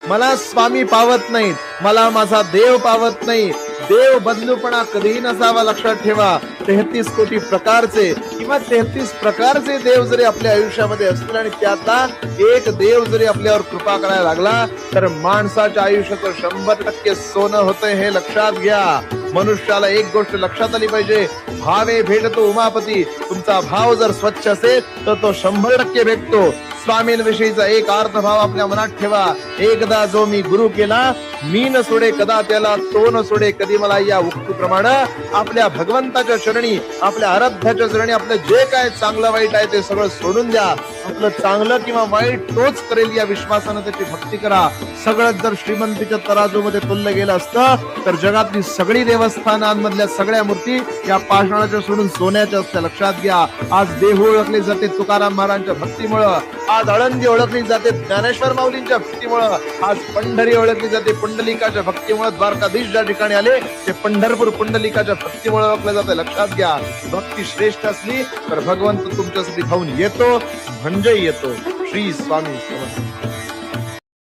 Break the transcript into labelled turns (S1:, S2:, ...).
S1: मला स्वामी पावत नाहीत, मला माझा देव पावत नाही. देव बदलूपणा कधीही नसावा, लक्षात ठेवा. 33 कोटी प्रकारचे किंवा 33 प्रकारचे देव जरी आपल्या आयुष्यामध्ये असतील आणि त्यातला एक देव जरी आपल्यावर कृपा करायला लागला तर माणसाच्या आयुष्याचं 100% सोनं होतंय, हे लक्षात घ्या. मनुष्याला एक गोष्ट लक्षात आली पाहिजे, भावे भेटतो उमापती. तुमचा भाव जर स्वच्छ असेल तर तो 100% भेटतो. स्वामींविषयीचा एक अर्थभाव आपल्या मनात ठेवा. एकदा जो मी गुरु केला, मी न सोडे कदा त्याला, तो न सोडे कधी मला. या उक्तीप्रमाणे आपल्या भगवंताच्या चरणी, आपल्या आराध्याच्या चरणी आपलं जे काय चांगलं वाईट आहे ते सगळं सोडून द्या. आपलं चांगलं किंवा वाईट तोच करेल या विश्वासानं त्याची भक्ती करा. सगळं जर श्रीमंतीच्या तराजूमध्ये तुललं गेलं असतं तर जगातली सगळी देवस्थानांमधल्या सगळ्या मूर्ती या पाषाणाच्या सोडून सोन्याच्या असत्या, लक्षात घ्या. आज देहू ओळखले जाते तुकाराम महाराजांच्या भक्तीमुळं, आज आळंदी ओळखली जाते ज्ञानेश्वर माऊलींच्या भक्तीमुळं, आज पंढरी ओळखली जाते पुंडलिकाच्या भक्तीमुळं. द्वारकाधीश ज्या ठिकाणी आले ते पंढरपूर पुंडलिकाच्या भक्तीमुळे ओळखलं जातं, लक्षात घ्या. भक्ती श्रेष्ठ असली तर भगवंत तुमच्यासाठी धावून येतो, म्हणजे येतो. श्री स्वामी समर्थ.